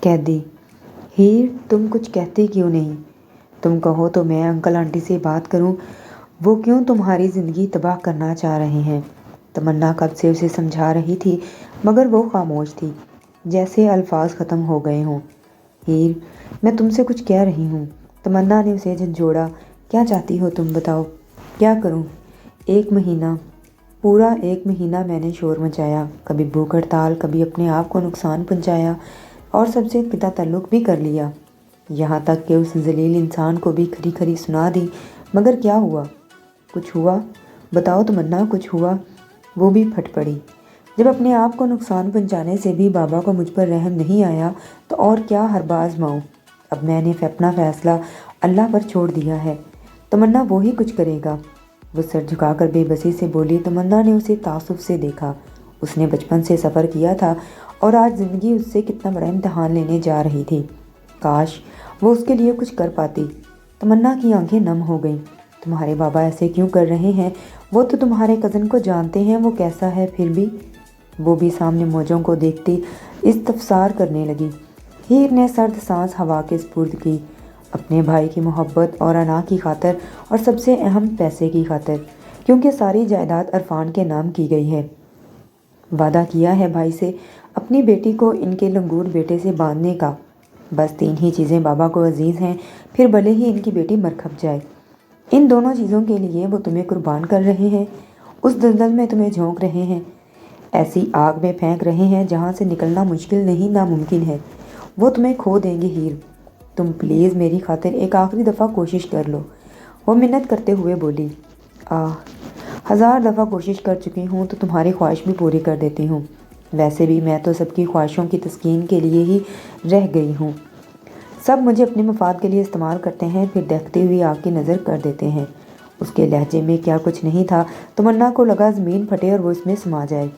قیدی: ہیر تم کچھ کہتی کیوں نہیں؟ تم کہو تو میں انکل آنٹی سے بات کروں، وہ کیوں تمہاری زندگی تباہ کرنا چاہ رہے ہیں؟ تمنا کب سے اسے سمجھا رہی تھی مگر وہ خاموش تھی، جیسے الفاظ ختم ہو گئے ہوں۔ ہیر میں تم سے کچھ کہہ رہی ہوں۔ تمنا نے اسے جھنجھوڑا۔ کیا چاہتی ہو تم بتاؤ؟ کیا کروں؟ پورا ایک مہینہ میں نے شور مچایا، کبھی بھوک ہڑتال، کبھی اپنے آپ کو نقصان پہنچایا اور سب سے قطع تعلق بھی کر لیا، یہاں تک کہ اس ذلیل انسان کو بھی کھری کھری سنا دی۔ مگر کیا ہوا؟ کچھ ہوا؟ بتاؤ تمنا، کچھ ہوا؟ وہ بھی پھٹ پڑی۔ جب اپنے آپ کو نقصان پہنچانے سے بھی بابا کو مجھ پر رحم نہیں آیا تو اور کیا ہربا آزماؤں؟ اب میں نے اپنا فیصلہ اللہ پر چھوڑ دیا ہے، تمنا وہی کچھ کرے گا۔ وہ سر جھکا کر بے بسی سے بولی۔ تمنا نے اسے تعصب سے دیکھا۔ اس نے بچپن سے سفر کیا تھا اور آج زندگی اس سے کتنا بڑا امتحان لینے جا رہی تھی۔ کاش وہ اس کے لیے کچھ کر پاتی۔ تمنا کی آنکھیں نم ہو گئیں۔ تمہارے بابا ایسے کیوں کر رہے ہیں؟ وہ تو تمہارے کزن کو جانتے ہیں، وہ کیسا ہے پھر بھی؟ وہ بھی سامنے موجوں کو دیکھتی استفسار کرنے لگی۔ ہیر نے سرد سانس ہوا کے سپرد کی، اپنے بھائی کی محبت اور انا کی خاطر، اور سب سے اہم پیسے کی خاطر، کیونکہ ساری جائیداد عرفان کے نام کی گئی ہے۔ وعدہ کیا ہے بھائی سے اپنی بیٹی کو ان کے لنگور بیٹے سے باندھنے کا۔ بس 3 ہی چیزیں بابا کو عزیز ہیں، پھر بھلے ہی ان کی بیٹی مر کھپ جائے۔ ان دونوں چیزوں کے لیے وہ تمہیں قربان کر رہے ہیں، اس دلدل میں تمہیں جھونک رہے ہیں، ایسی آگ میں پھینک رہے ہیں جہاں سے نکلنا مشکل نہیں ناممکن ہے۔ وہ تمہیں کھو دیں گے ہیر، تم پلیز میری خاطر ایک آخری دفعہ کوشش کر لو۔ وہ منت کرتے ہوئے بولی۔ 1000 دفعہ کوشش کر چکی ہوں تو تمہاری خواہش بھی پوری کر دیتی ہوں۔ ویسے بھی میں تو سب کی خواہشوں کی تسکین کے لیے ہی رہ گئی ہوں۔ سب مجھے اپنے مفاد کے لیے استعمال کرتے ہیں، پھر دیکھتی ہوئی آگ کی نظر کر دیتے ہیں۔ اس کے لہجے میں کیا کچھ نہیں تھا، تمنا کو لگا زمین پھٹے اور وہ اس میں سما جائے۔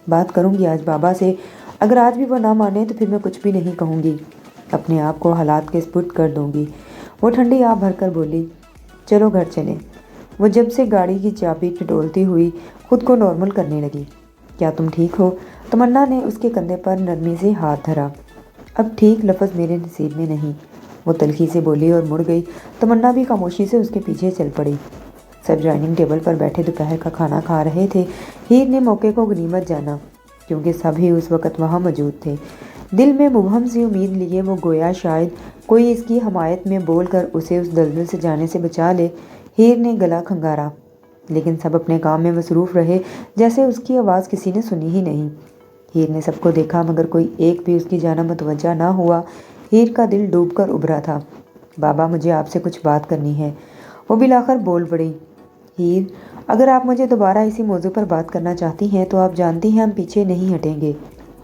بات کروں گی آج بابا سے، اگر آج بھی وہ نہ مانے تو پھر میں کچھ بھی نہیں کہوں گی، اپنے آپ کو حالات کے سپرد کر دوں گی۔ وہ ٹھنڈی آہ بھر کر بولی۔ چلو گھر چلیں۔ وہ جب سے گاڑی کی چابی ٹٹولتی ہوئی خود کو نارمل کرنے لگی۔ کیا تم ٹھیک ہو؟ تمنا نے اس کے کندھے پر نرمی سے ہاتھ دھرا۔ اب ٹھیک لفظ میرے نصیب میں نہیں، وہ تلخی سے بولی اور مڑ گئی۔ تمنا بھی خاموشی سے اس کے پیچھے چل پڑی۔ سب ڈائننگ ٹیبل پر بیٹھے دوپہر کا کھانا کھا رہے تھے۔ ہیر نے موقع کو غنیمت جانا، کیونکہ سب ہی اس وقت وہاں موجود تھے۔ دل میں مبہم سی امید لیے وہ گویا شاید کوئی اس کی حمایت میں بول کر اسے اس دلدل سے جانے سے بچا لے۔ ہیر نے گلا کھنگارا، لیکن سب اپنے کام میں مصروف رہے، جیسے اس کی آواز کسی نے سنی ہی نہیں۔ ہیر نے سب کو دیکھا مگر کوئی ایک بھی اس کی جانب متوجہ نہ ہوا۔ ہیر کا دل ڈوب کر ابھرا تھا۔ بابا مجھے آپ سے کچھ بات کرنی ہے، وہ بالآخر بول پڑی۔ ہیر اگر آپ مجھے دوبارہ اسی موضوع پر بات کرنا چاہتی ہیں تو آپ جانتی ہیں ہم پیچھے نہیں ہٹیں گے،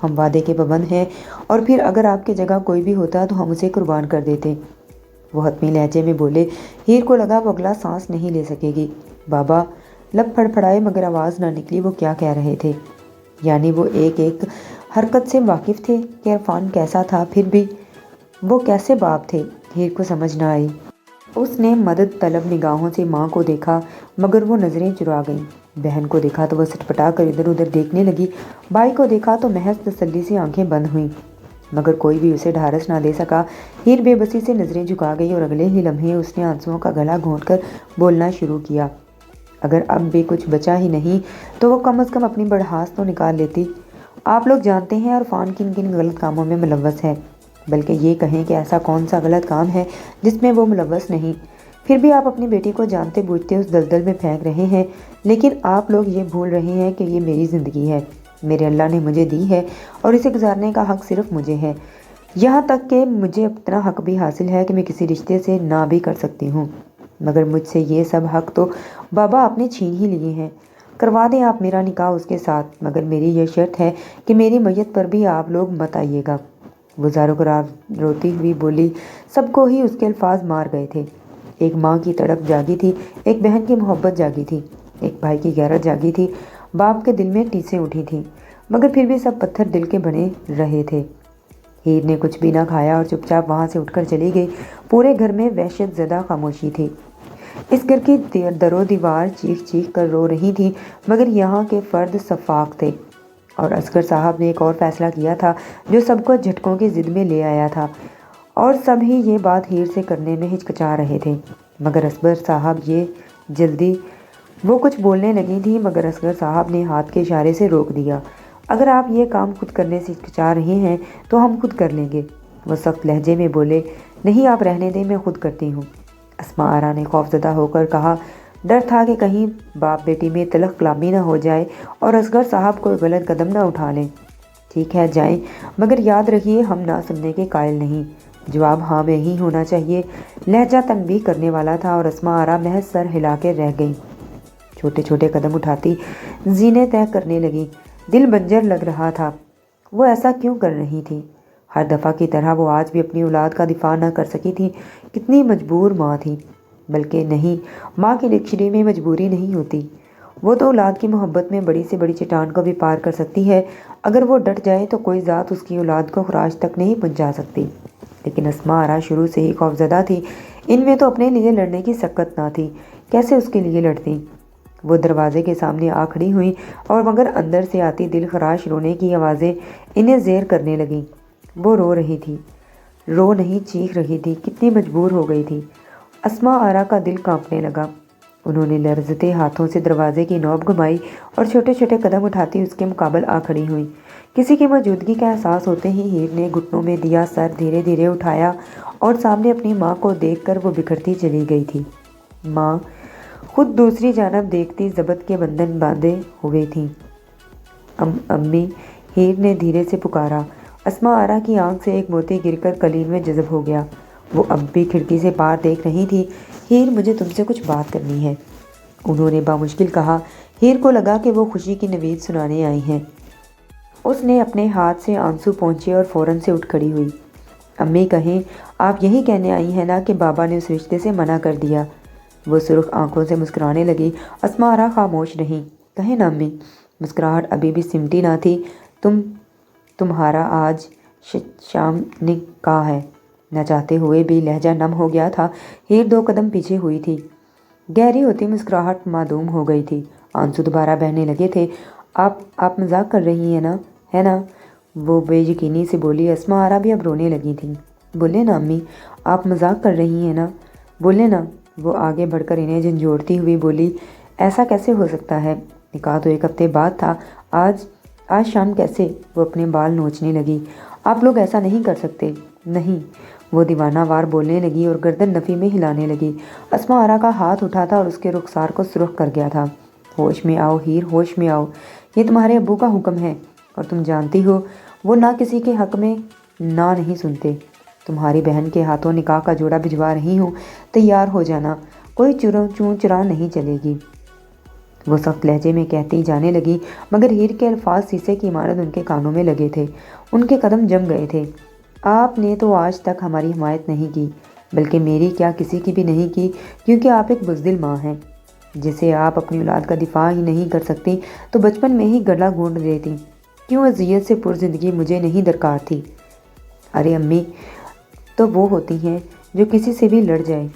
ہم وعدے کے پابند ہیں، اور پھر اگر آپ کی جگہ کوئی بھی ہوتا تو ہم اسے قربان کر دیتے، وہ حتمی لہجے میں بولے۔ ہیر کو لگا وہ اگلا سانس نہیں لے سکے گی۔ بابا لب پھڑپھڑائے مگر آواز نہ نکلی۔ وہ کیا کہہ رہے تھے؟ یعنی وہ ایک ایک حرکت سے واقف تھے کہ عرفان کیسا تھا، پھر بھی وہ کیسے باپ تھے؟ ہیر کو سمجھ نہ آئی۔ اس نے مدد طلب نگاہوں سے ماں کو دیکھا مگر وہ نظریں چرا گئیں۔ بہن کو دیکھا تو وہ سٹپٹا کر ادھر ادھر دیکھنے لگی۔ بھائی کو دیکھا تو محض تسلی سے آنکھیں بند ہوئیں، مگر کوئی بھی اسے ڈھارس نہ دے سکا۔ ہیر بے بسی سے نظریں جھکا گئی اور اگلے ہی لمحے اس نے آنسوؤں کا گلا گھونٹ کر بولنا شروع کیا۔ اگر اب بھی کچھ بچا ہی نہیں تو وہ کم از کم اپنی بڑھاس تو نکال لیتی۔ آپ لوگ جانتے ہیں عرفان کن کن غلط کاموں میں ملوث ہے، بلکہ یہ کہیں کہ ایسا کون سا غلط کام ہے جس میں وہ ملوث نہیں، پھر بھی آپ اپنی بیٹی کو جانتے بوجھتے اس دلدل میں پھینک رہے ہیں۔ لیکن آپ لوگ یہ بھول رہے ہیں کہ یہ میری زندگی ہے، میرے اللہ نے مجھے دی ہے اور اسے گزارنے کا حق صرف مجھے ہے، یہاں تک کہ مجھے اتنا حق بھی حاصل ہے کہ میں کسی رشتے سے نہ بھی کر سکتی ہوں، مگر مجھ سے یہ سب حق تو بابا آپ نے چھین ہی لیے ہیں۔ کروا دیں آپ میرا نکاح اس کے ساتھ، مگر میری یہ شرط ہے کہ میری میت پر بھی آپ لوگ مت آئیے گا، وہ زارو کرار روتی ہوئی بولی۔ سب کو ہی اس کے الفاظ مار گئے تھے۔ ایک ماں کی تڑپ جاگی تھی، ایک بہن کی محبت جاگی تھی، ایک بھائی کی غیرت جاگی تھی، باپ کے دل میں ٹیسیں اٹھی تھیں، مگر پھر بھی سب پتھر دل کے بنے رہے تھے۔ ہیر نے کچھ بھی نہ کھایا اور چپ چاپ وہاں سے اٹھ کر چلی گئی۔ پورے گھر میں وحشت زدہ خاموشی تھی۔ اس گھر کی در و دیوار چیخ چیخ کر رو رہی تھی، مگر یہاں کے فرد صفاق تھے۔ اور اصغر صاحب نے ایک اور فیصلہ کیا تھا جو سب کو جھٹکوں کی ضد میں لے آیا تھا، اور سب ہی یہ بات ہیر سے کرنے میں ہچکچا رہے تھے، مگر اصغر صاحب یہ جلدی وہ کچھ بولنے لگی تھی، مگر اصغر صاحب نے ہاتھ کے اشارے سے روک دیا۔ اگر آپ یہ کام خود کرنے سے ہچکچا رہے ہیں تو ہم خود کر لیں گے، وہ سخت لہجے میں بولے۔ نہیں، آپ رہنے دیں، میں خود کرتی ہوں، اسماء آرا نے خوفزدہ ہو کر کہا۔ ڈر تھا کہ کہیں باپ بیٹی میں تلخ کلامی نہ ہو جائے اور اصغر صاحب کوئی غلط قدم نہ اٹھا لیں۔ ٹھیک ہے، جائیں، مگر یاد رکھیے ہم نہ سننے کے قائل نہیں، جواب ہاں میں ہی ہونا چاہیے۔ لہجہ تنبیہ کرنے والا تھا اور اسماء آرا محض سر ہلا کے رہ گئی۔ چھوٹے چھوٹے قدم اٹھاتی زینے طے کرنے لگی، دل بنجر لگ رہا تھا۔ وہ ایسا کیوں کر رہی تھی؟ ہر دفعہ کی طرح وہ آج بھی اپنی اولاد کا دفاع نہ کر سکی تھی۔ کتنی مجبور ماں تھی! بلکہ نہیں، ماں کی ڈکشنری میں مجبوری نہیں ہوتی، وہ تو اولاد کی محبت میں بڑی سے بڑی چٹان کو بھی پار کر سکتی ہے۔ اگر وہ ڈٹ جائے تو کوئی ذات اس کی اولاد کو خراش تک نہیں پہنچا سکتی۔ لیکن اسماء آرا شروع سے ہی خوفزدہ تھی، ان میں تو اپنے لیے لڑنے کی سکت نہ تھی، کیسے اس کے لیے لڑتی؟ وہ دروازے کے سامنے آ کھڑی ہوئیں اور مگر اندر سے آتی دل خراش رونے کی آوازیں انہیں زیر کرنے لگیں۔ وہ رو رہی تھی، رو نہیں چیخ رہی تھی، کتنی مجبور ہو گئی تھی۔ اسماء آرا کا دل کانپنے لگا، انہوں نے لرزتے ہاتھوں سے دروازے کی نوب گھمائی اور چھوٹے چھوٹے قدم اٹھاتی اس کے مقابل آ کھڑی ہوئی۔ کسی کی موجودگی کا احساس ہوتے ہی ہیر نے گھٹنوں میں دیا سر دھیرے دھیرے اٹھایا اور سامنے اپنی ماں کو دیکھ کر وہ بکھرتی چلی گئی تھی۔ ماں خود دوسری جانب دیکھتی ضبط کے بندھن باندھے ہوئے تھیں۔ امی، ہیر نے دھیرے سے پکارا۔ اسماء آرا کی آنکھ سے ایک موتی گر کر کلین میں جذب ہو گیا۔ وہ اب بھی کھڑکی سے پار دیکھ رہی تھی۔ ہیر، مجھے تم سے کچھ بات کرنی ہے، انہوں نے بامشکل کہا۔ ہیر کو لگا کہ وہ خوشی کی نوید سنانے آئی ہیں۔ اس نے اپنے ہاتھ سے آنسو پونچھے اور فوراً سے اٹھ کھڑی ہوئی۔ امی کہیں، آپ یہی کہنے آئی ہیں نا کہ بابا نے اس رشتے سے منع کر دیا؟ وہ سرخ آنکھوں سے مسکرانے لگی۔ اسماء آرا خاموش رہیں۔ کہیں نا امی، مسکراہٹ ابھی بھی سمٹی نہ تھی۔ تمہارا آج شام نکاح ہے، نہ چاہتے ہوئے بھی لہجہ نم ہو گیا تھا۔ ہیر 2 قدم پیچھے ہوئی تھی، گہری ہوتی مسکراہٹ معدوم ہو گئی تھی، آنسو دوبارہ بہنے لگے تھے۔ آپ مذاق کر رہی ہیں نا، ہے نا؟ وہ بے یقینی سے بولی۔ اسماء آرا بھی اب رونے لگی تھیں۔ بولے نا امی، آپ مذاق کر رہی ہیں نا، بولے نا۔ وہ آگے بڑھ کر انہیں جھنجھوڑتی ہوئی بولی، ایسا کیسے ہو سکتا ہے؟ نکاح تو 1 ہفتے بعد تھا، آج شام کیسے؟ وہ اپنے بال نوچنے لگی۔ آپ لوگ ایسا نہیں کر سکتے، نہیں، وہ دیوانہ وار بولنے لگی اور گردن نفی میں ہلانے لگی۔ اسماء آرا کا ہاتھ اٹھا تھا اور اس کے رخسار کو سرخ کر گیا تھا۔ ہوش میں آؤ ہیر، ہوش میں آؤ، یہ تمہارے ابو کا حکم ہے اور تم جانتی ہو وہ نہ کسی کے حق میں نہ نہیں سنتے۔ تمہاری بہن کے ہاتھوں نکاح کا جوڑا بھجوا رہی ہوں، تیار ہو جانا، کوئی چون چرا نہیں چلے گی، وہ سخت لہجے میں کہتی جانے لگی، مگر ہیر کے الفاظ سیسے کی مانند ان کے کانوں میں لگے تھے، ان کے قدم جم گئے تھے۔ آپ نے تو آج تک ہماری حمایت نہیں کی، بلکہ میری کیا کسی کی بھی نہیں کی، کیونکہ آپ ایک بزدل ماں ہیں۔ جسے آپ اپنی اولاد کا دفاع ہی نہیں کر سکتی تو بچپن میں ہی گلا گھونٹ دیتی، کیوں اذیت سے پر زندگی مجھے نہیں درکار تھی؟ ارے امی، تو وہ ہوتی ہیں جو کسی سے بھی لڑ جائے،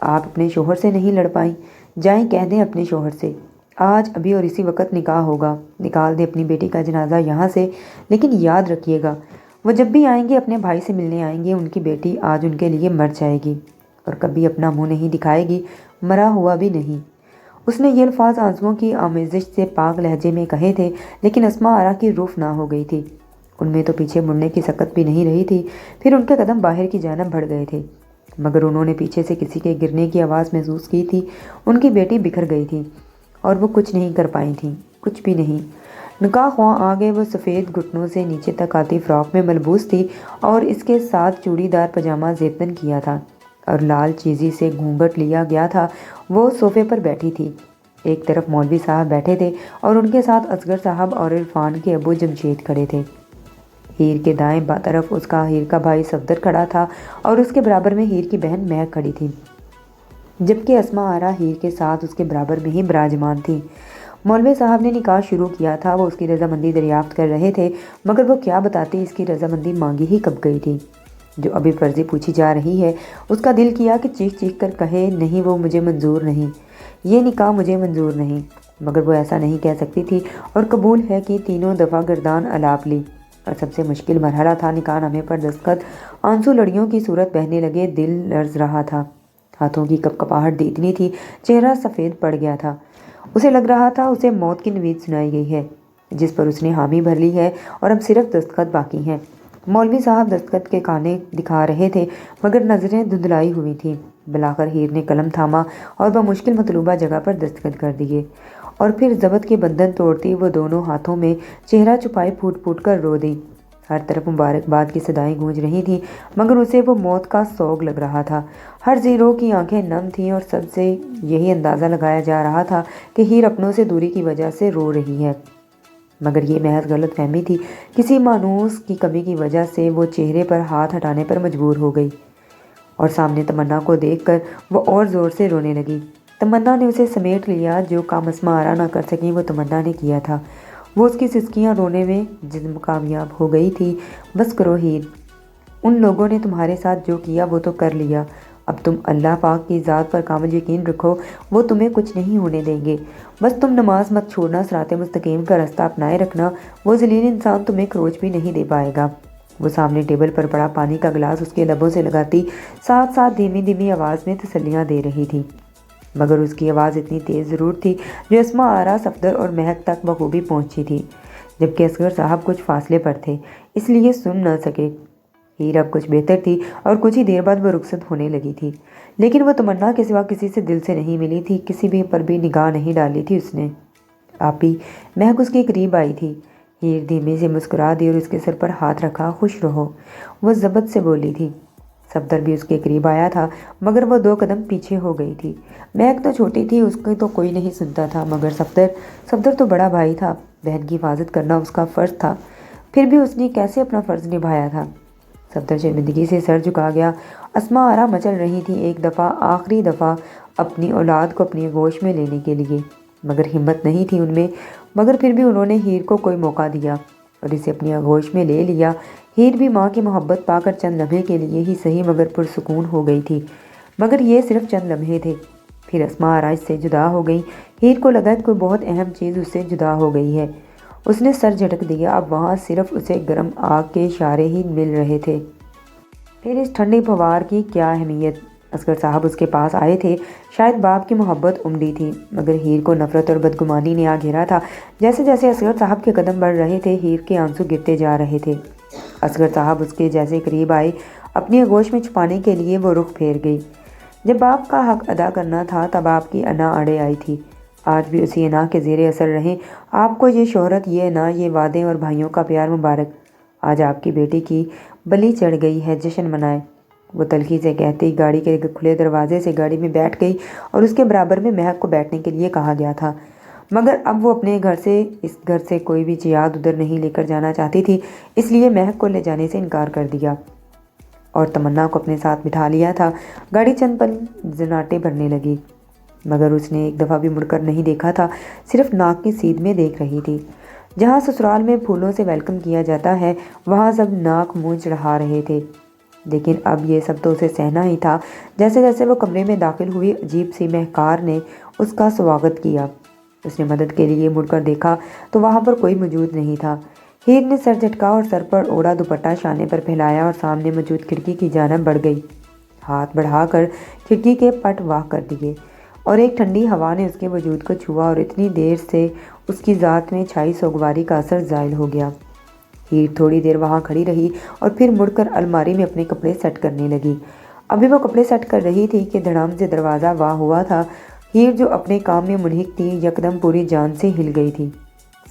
آپ اپنے شوہر سے نہیں لڑ پائیں، جائیں کہہ دیں اپنے شوہر سے، آج ابھی اور اسی وقت نکاح ہوگا، نکال دیں اپنی بیٹی کا جنازہ یہاں سے، لیکن یاد رکھیے گا وہ جب بھی آئیں گے اپنے بھائی سے ملنے آئیں گے، ان کی بیٹی آج ان کے لیے مر جائے گی اور کبھی اپنا منہ نہیں دکھائے گی، مرا ہوا بھی نہیں۔ اس نے یہ الفاظ آنسوؤں کی آمیزش سے پاک لہجے میں کہے تھے، لیکن اسماء آرا کی روح نہ ہو گئی تھی، ان میں تو پیچھے مڑنے کی سکت بھی نہیں رہی تھی۔ پھر ان کے قدم باہر کی جانب بڑھ گئے تھے، مگر انہوں نے پیچھے سے کسی کے گرنے کی آواز محسوس کی تھی۔ ان کی بیٹی بکھر گئی تھی اور وہ کچھ نہیں کر پائی تھیں، کچھ بھی نہیں۔ نکاح خواں آگے وہ سفید گھٹنوں سے نیچے تک آتی فراک میں ملبوس تھی اور اس کے ساتھ چوڑی دار پاجامہ زیبتن کیا تھا اور لال چیزی سے گھونگھٹ لیا گیا تھا۔ وہ صوفے پر بیٹھی تھی، ایک طرف مولوی صاحب بیٹھے تھے اور ان کے ساتھ اصغر صاحب اور عرفان کے ابو جمشید کھڑے تھے۔ ہیر کے دائیں طرف اس کا ہیر کا بھائی صفدر کھڑا تھا اور اس کے برابر میں ہیر کی بہن مہک کھڑی تھی، جبکہ اسماء آرا ہیر کے ساتھ اس کے برابر میں ہی براجمان تھی۔ مولوی صاحب نے نکاح شروع کیا تھا، وہ اس کی رضامندی دریافت کر رہے تھے، مگر وہ کیا بتاتی، اس کی رضامندی مانگی ہی کب گئی تھی جو ابھی فرضی پوچھی جا رہی ہے۔ اس کا دل کیا کہ چیخ چیخ کر کہے، نہیں وہ مجھے منظور نہیں، یہ نکاح مجھے منظور نہیں، مگر وہ ایسا نہیں کہہ سکتی تھی اور قبول ہے کہ تینوں دفعہ گردان الاپ لی۔ اور سب سے مشکل مرحلہ تھا نکاح نامے پر دستخط۔ آنسو لڑیوں کی صورت بہنے لگے، دل لرز رہا تھا، ہاتھوں کی کپکپاہٹ اتنی تھی، چہرہ سفید پڑ گیا تھا۔ اسے لگ رہا تھا اسے موت کی نوید سنائی گئی ہے، جس پر اس نے حامی بھر لی ہے اور اب صرف دستخط باقی ہیں۔ مولوی صاحب دستخط کے کانے دکھا رہے تھے، مگر نظریں دھندلائی ہوئی تھیں۔ بلاخر ہیر نے قلم تھاما اور بمشکل مطلوبہ جگہ پر دستخط کر دیے، اور پھر ضبط کے بندھن توڑتی وہ دونوں ہاتھوں میں چہرہ چھپائے پھوٹ پھوٹ کر رو دی۔ ہر طرف مبارکباد کی صدائیں گونج رہی تھیں، مگر اسے وہ موت کا سوگ لگ رہا تھا۔ ہر زیرو کی آنکھیں نم تھیں اور سب سے یہی اندازہ لگایا جا رہا تھا کہ ہیر اپنوں سے دوری کی وجہ سے رو رہی ہے، مگر یہ محض غلط فہمی تھی۔ کسی مانوس کی کمی کی وجہ سے وہ چہرے پر ہاتھ ہٹانے پر مجبور ہو گئی، اور سامنے تمنا کو دیکھ کر وہ اور زور سے رونے لگی۔ تمنا نے اسے سمیٹ لیا۔ جو کام اسماء آرا نہ کر سکیں وہ تمنا نے کیا تھا۔ وہ اس کی سسکیاں رونے میں جسم کامیاب ہو گئی تھی۔ بس کرو ہیر، ان لوگوں نے تمہارے ساتھ جو کیا وہ تو کر لیا، اب تم اللہ پاک کی ذات پر کامل یقین رکھو، وہ تمہیں کچھ نہیں ہونے دیں گے۔ بس تم نماز مت چھوڑنا، صراط مستقیم کا راستہ اپنائے رکھنا، وہ ذلیل انسان تمہیں خروچ بھی نہیں دے پائے گا۔ وہ سامنے ٹیبل پر پڑا پانی کا گلاس اس کے لبوں سے لگاتی، ساتھ ساتھ دھیمی دھیمی آواز میں تسلیاں دے رہی تھی، مگر اس کی آواز اتنی تیز ضرور تھی جو اسماء آرا، صفدر اور مہک تک بخوبی پہنچی تھی، جبکہ اصغر صاحب کچھ فاصلے پر تھے، اس لیے سن نہ سکے۔ ہیر اب کچھ بہتر تھی اور کچھ ہی دیر بعد وہ رخصت ہونے لگی تھی، لیکن وہ تمنا کے سوا کسی سے دل سے نہیں ملی تھی، کسی بھی پر بھی نگاہ نہیں ڈالی تھی اس نے۔ آپی، مہک اس کے قریب آئی تھی۔ ہیر دھیمے سے مسکرا دی اور اس کے سر پر ہاتھ رکھا۔ خوش رہو، وہ ضبط سے بولی تھی۔ صفدر بھی اس کے قریب آیا تھا، مگر وہ 2 قدم پیچھے ہو گئی تھی۔ مہک تو چھوٹی تھی، اس کی تو کوئی نہیں سنتا تھا، مگر صفدر تو بڑا بھائی تھا، بہن کی حفاظت کرنا اس کا فرض تھا۔ پھر بھی اس نے کیسے اپنا فرض نبھایا تھا؟ صفدر شرمندگی سے سر جھکا گیا۔ اسماء آرا مچل رہی تھی، ایک دفعہ، آخری دفعہ اپنی اولاد کو اپنی آغوش میں لینے کے لیے، مگر ہمت نہیں تھی ان میں۔ مگر پھر بھی انہوں نے ہیر کو کوئی موقع دیا اور اسے اپنی آغوش میں لے لیا۔ ہیر بھی ماں کی محبت پا کر چند لمحے کے لیے ہی صحیح مگر پرسکون ہو گئی تھی، مگر یہ صرف چند لمحے تھے۔ پھر اسماء آرا اس سے جدا ہو گئی۔ ہیر کو لگا کہ کوئی بہت اہم چیز اس سے جدا ہو گئی ہے۔ اس نے سر جھٹک دیا، اب وہاں صرف اسے گرم آگ کے اشارے ہی مل رہے تھے۔ پھر اس ٹھنڈی پھوار کی کیا اہمیت؟ اصغر صاحب اس کے پاس آئے تھے، شاید باپ کی محبت امڑی تھی، مگر ہیر کو نفرت اور بدگمانی نے آ گھیرا تھا۔ جیسے جیسے اصغر صاحب کے قدم بڑھ رہے تھے، ہیر کے آنسو گرتے جا رہے تھے۔ اصغر صاحب اس کے جیسے قریب آئے، اپنی آغوش میں چھپانے کے لیے وہ رخ پھیر گئی۔ جب باپ کا حق ادا کرنا تھا تب آپ کی انا اڑے آئی تھی، آج بھی اسی انا کے زیر اثر رہیں۔ آپ کو یہ شہرت، یہ انا، یہ وعدے اور بھائیوں کا پیار مبارک۔ آج آپ کی بیٹی کی بلی چڑھ گئی ہے، جشن منائے، وہ تلخی سے کہتی گاڑی کے کھلے دروازے سے گاڑی میں بیٹھ گئی، اور اس کے برابر میں مہک کو بیٹھنے کے لیے کہا گیا تھا، مگر اب وہ اپنے گھر سے، اس گھر سے کوئی بھی چیاد ادھر نہیں لے کر جانا چاہتی تھی، اس لیے مہک کو لے جانے سے انکار کر دیا اور تمنا کو اپنے ساتھ بٹھا لیا تھا۔ گاڑی چند پل زناٹے بھرنے لگی، مگر اس نے ایک دفعہ بھی مڑ کر نہیں دیکھا تھا، صرف ناک کی سیدھ میں دیکھ رہی تھی۔ جہاں سسرال میں پھولوں سے ویلکم کیا جاتا ہے، وہاں سب ناک منہ چڑھا رہے تھے، لیکن اب یہ سب تو اسے سہنا ہی تھا۔ جیسے جیسے وہ کمرے میں داخل ہوئی، عجیب سی مہکار نے اس کا سواگت کیا۔ اس نے مدد کے لیے مڑ کر دیکھا تو وہاں پر کوئی موجود نہیں تھا۔ ہیر نے سر جھٹکا اور سر پر اوڑھا دوپٹہ شانے پر پھیلایا اور سامنے موجود کھڑکی کی جانب بڑھ گئی۔ ہاتھ بڑھا کر کھڑکی کے پٹ واہ کر دیے اور ایک ٹھنڈی ہوا نے اس کے وجود کو چھوا اور اتنی دیر سے اس کی ذات میں چھائی سوگواری کا اثر زائل ہو گیا۔ ہیر تھوڑی دیر وہاں کھڑی رہی اور پھر مڑ کر الماری میں اپنے کپڑے سیٹ کرنے لگی۔ ابھی وہ کپڑے سیٹ کر رہی تھی کہ دھڑام سے دروازہ واہ ہوا تھا۔ ہیر جو اپنے کام میں منہک تھی، یکدم پوری جان سے ہل گئی تھی۔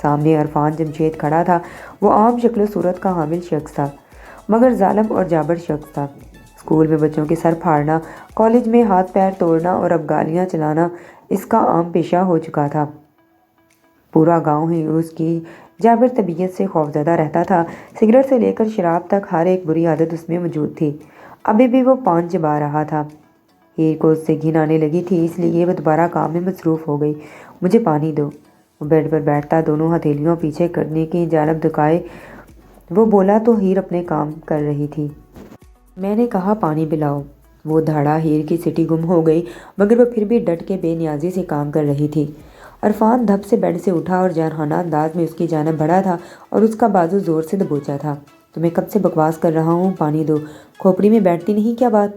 سامنے عرفان جمشید کھڑا تھا۔ وہ عام شکل و صورت کا حامل شخص تھا، مگر ظالم اور جابر شخص تھا۔ اسکول میں بچوں کے سر پھاڑنا، کالج میں ہاتھ پیر توڑنا اور اب گالیاں چلانا اس کا عام پیشہ ہو چکا تھا۔ پورا گاؤں ہی اس کی جابر طبیعت سے خوفزدہ رہتا تھا۔ سگریٹ سے لے کر شراب تک ہر ایک بری عادت اس میں موجود تھی۔ ابھی بھی وہ پان چبا رہا تھا۔ ہیر کو اس سے گھن آنے لگی تھی، اس لیے وہ دوبارہ کام میں مصروف ہو گئی۔ مجھے پانی دو۔ وہ بیڈ پر بیٹھتا دونوں ہتھیلیوں پیچھے کرنے کی جانب دکھائے وہ بولا تو ہیر اپنے کام کر رہی تھی۔ میں نے کہا پانی پلاؤ۔ وہ دھاڑا ہیر کی سٹی گم ہو گئی، مگر وہ پھر بھی ڈٹ کے بے نیازی سے کام کر رہی تھی۔ عرفان دھپ سے بیڈ سے اٹھا اور جارحانہ انداز میں اس کی جانب بڑھا تھا اور اس کا بازو زور سے دبوچا تھا۔ تمہیں کب سے بکواس کر رہا ہوں، پانی دو، کھوپڑی میں بیٹھتی نہیں کیا بات؟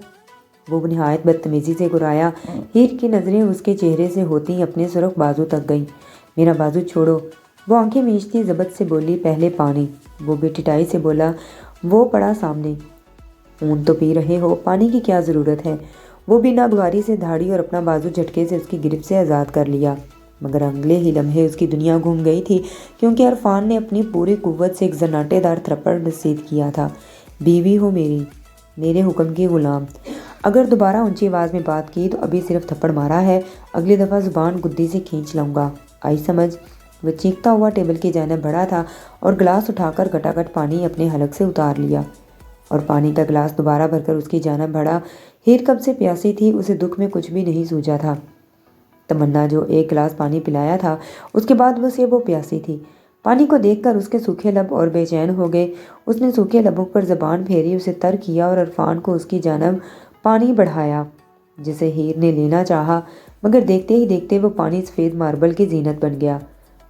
وہ نہایت بدتمیزی سے گرایا۔ ہیر کی نظریں اس کے چہرے سے ہوتی اپنے سرخ بازو تک گئیں۔ میرا بازو چھوڑو، وہ آنکھیں میچتی ضبط سے بولی، پہلے پانی۔ وہ بھی ٹھٹائی سے بولا۔ وہ پڑا سامنے۔ خون تو پی رہے ہو، پانی کی کیا ضرورت ہے؟ وہ بھی ناگواری سے دھاڑی اور اپنا بازو جھٹکے سے اس کی گرفت سے آزاد کر لیا، مگر اگلے ہی لمحے اس کی دنیا گھوم گئی تھی، کیونکہ عرفان نے اپنی پوری قوت سے ایک زناٹے دار تھپڑ رسید کیا تھا۔ بیوی ہو میری، میرے حکم کی غلام، اگر دوبارہ اونچی آواز میں بات کی تو ابھی صرف تھپڑ مارا ہے، اگلی دفعہ زبان گدی سے کھینچ لوں گا، آئی سمجھ؟ وہ چیختا ہوا ٹیبل کی جانب بڑھا تھا اور گلاس اٹھا کر گٹاگٹ پانی اپنے حلق سے اتار لیا اور پانی کا گلاس دوبارہ بھر کر اس کی جانب بڑھا۔ ہیر کب سے پیاسی تھی، اسے دکھ میں کچھ بھی نہیں سوجا تھا۔ تمنا جو ایک گلاس پانی پلایا تھا، اس کے بعد وہ پیاسی تھی۔ پانی کو دیکھ کر اس کے سوکھے لب اور بے چین ہو گئے۔ اس نے سوکھے لبوں پر زبان پھیری، اسے تر کیا اور عرفان کو اس کی جانب پانی بڑھایا جسے ہیر نے لینا چاہا، مگر دیکھتے ہی دیکھتے وہ پانی سفید ماربل کی زینت بن گیا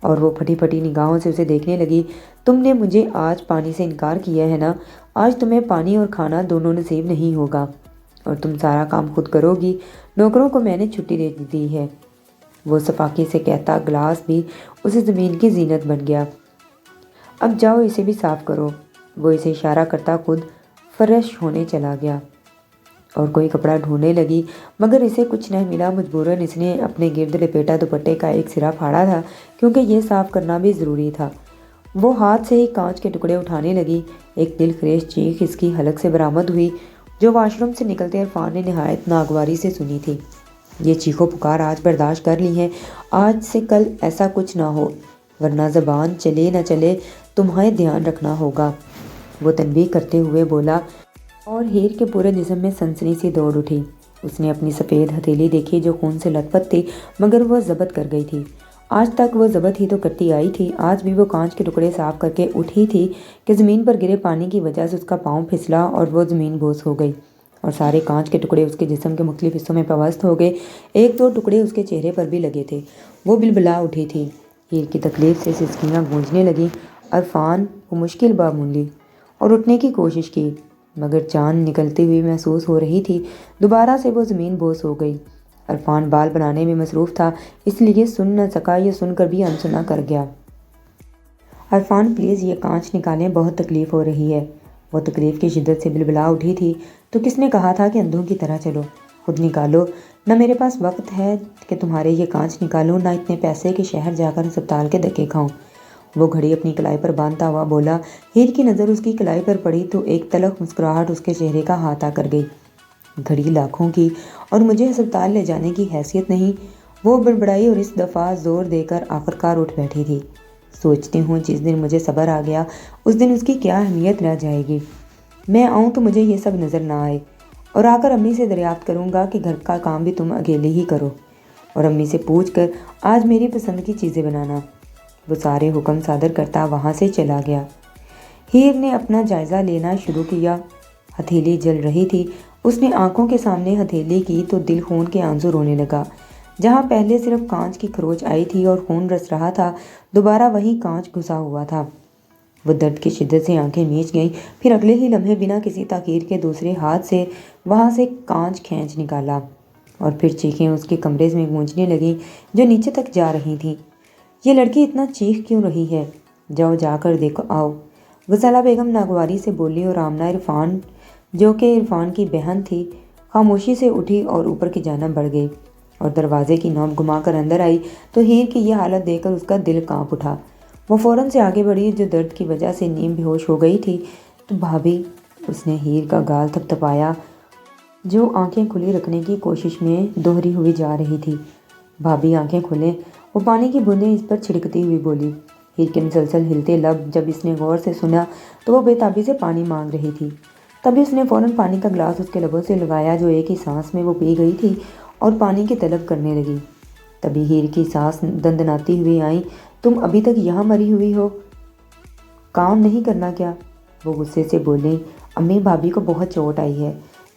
اور وہ پھٹی پھٹی نگاہوں سے اسے دیکھنے لگی۔ تم نے مجھے آج پانی سے انکار کیا ہے نا؟ آج تمہیں پانی اور کھانا دونوں نصیب نہیں ہوگا اور تم سارا کام خود کرو گی، نوکروں کو میں نے چھٹی دے دی ہے۔ وہ صفاقی سے کہتا گلاس بھی اسے زمین کی زینت بن گیا۔ اب جاؤ اسے بھی صاف کرو۔ وہ اسے اشارہ کرتا خود فرش ہونے چلا گیا اور کوئی کپڑا ڈھونڈنے لگی، مگر اسے کچھ نہ ملا۔ مجبوراً اس نے اپنے گرد لپیٹا دوپٹے کا ایک سرا پھاڑا تھا، کیونکہ یہ صاف کرنا بھی ضروری تھا۔ وہ ہاتھ سے ہی کانچ کے ٹکڑے اٹھانے لگی۔ ایک دل خریش چیخ اس کی حلق سے برآمد ہوئی، جو واش روم سے نکلتے عرفان نے نہایت ناگواری سے سنی تھی۔ یہ چیخو پکار آج برداشت کر لی ہے، آج سے کل ایسا کچھ نہ ہو، ورنہ زبان چلے نہ چلے تمہیں دھیان رکھنا ہوگا، وہ تنبیہ کرتے ہوئے بولا۔ اور ہیر کے پورے جسم میں سنسنی سی دوڑ اٹھی۔ اس نے اپنی سفید ہتھیلی دیکھی جو خون سے لت پت تھی، مگر وہ ضبط کر گئی تھی۔ آج تک وہ ضبط ہی تو کرتی آئی تھی، آج بھی وہ کانچ کے ٹکڑے صاف کر کے اٹھی تھی کہ زمین پر گرے پانی کی وجہ سے اس کا پاؤں پھسلا اور وہ زمین بوس ہو گئی اور سارے کانچ کے ٹکڑے اس کے جسم کے مختلف حصوں میں پیوست ہو گئے۔ ایک دو ٹکڑے اس کے چہرے پر بھی لگے تھے۔ وہ بلبلا اٹھی تھی۔ ہیر کی تکلیف سے سسکیاں گونجنے لگیں۔ عرفان، وہ مشکل معمولی اور اٹھنے کی کوشش کی، مگر جان نکلتی ہوئی محسوس ہو رہی تھی۔ دوبارہ سے وہ زمین بوس ہو گئی۔ عرفان بال بنانے میں مصروف تھا، اس لیے سن نہ سکا، یہ سن کر بھی انسنا کر گیا۔ عرفان پلیز یہ کانچ نکالیں، بہت تکلیف ہو رہی ہے۔ وہ تکلیف کی شدت سے بلبلا اٹھی تھی۔ تو کس نے کہا تھا کہ اندھوں کی طرح چلو؟ خود نکالو، نہ میرے پاس وقت ہے کہ تمہارے یہ کانچ نکالوں، نہ اتنے پیسے کہ شہر جا کر ہسپتال کے دھکے کھاؤں۔ وہ گھڑی اپنی کلائی پر باندھتا ہوا بولا۔ ہیر کی نظر اس کی کلائی پر پڑی تو ایک تلخ مسکراہٹ اس کے چہرے کا ہاتھ آ کر گئی۔ گھڑی لاکھوں کی اور مجھے ہسپتال لے جانے کی حیثیت نہیں، وہ بڑبڑائی اور اس دفعہ زور دے کر آخرکار اٹھ بیٹھی تھی۔ سوچتی ہوں جس دن مجھے صبر آ گیا اس دن اس کی کیا اہمیت رہ جائے گی۔ میں آؤں تو مجھے یہ سب نظر نہ آئے اور آ کر امی سے دریافت کروں گا کہ گھر کا کام بھی تم اکیلے ہی کرو، اور امی سے پوچھ کر آج میری پسند کی چیزیں بنانا۔ وہ سارے حکم صادر کرتا وہاں سے چلا گیا۔ ہیر نے اپنا جائزہ لینا شروع کیا۔ ہتھیلی جل رہی تھی۔ اس نے آنکھوں کے سامنے ہتھیلی کی تو دل خون کے آنسو رونے لگا۔ جہاں پہلے صرف کانچ کی کھروچ آئی تھی اور خون رس رہا تھا، دوبارہ وہی کانچ گھسا ہوا تھا۔ وہ درد کی شدت سے آنکھیں میچ گئیں، پھر اگلے ہی لمحے بنا کسی تاخیر کے دوسرے ہاتھ سے وہاں سے کانچ کھینچ نکالا اور پھر چیخیں اس کے کمرے میں گونجنے لگیں جو نیچے تک جا رہی تھیں۔ یہ لڑکی اتنا چیخ کیوں رہی ہے؟ جاؤ جا کر دیکھو آؤ، غزالہ بیگم ناگواری سے بولی اور آمنہ عرفان جو کہ عرفان کی بہن تھی خاموشی سے اٹھی اور اوپر کی جانب بڑھ گئی اور دروازے کی نوب گھما کر اندر آئی تو ہیر کی یہ حالت دیکھ کر اس کا دل کانپ اٹھا۔ وہ فوراً سے آگے بڑھی جو درد کی وجہ سے نیم بے ہوش ہو گئی تھی۔ تو بھابھی، اس نے ہیر کا گال تھپ تھپایا جو آنکھیں کھلی رکھنے کی کوشش میں دوہری ہوئی جا رہی تھی۔ بھابھی آنکھیں کھولیں، وہ پانی کی بوندیں اس پر چھڑکتی ہوئی بولی۔ ہیر کے مسلسل ہلتے لب جب اس نے غور سے سنا تو وہ بے تابی سے پانی مانگ رہی تھی۔ تبھی اس نے فوراً پانی کا گلاس اس کے لبوں سے لگایا جو ایک ہی سانس میں وہ پی گئی تھی اور پانی کی طلب کرنے لگی۔ تبھی ہیر کی سانس دندناتی ہوئی آئیں۔ تم ابھی تک یہاں مری ہوئی ہو، کام نہیں کرنا کیا؟ وہ غصے سے بولیں۔ امی، بھابھی کو بہت چوٹ آئی ہے،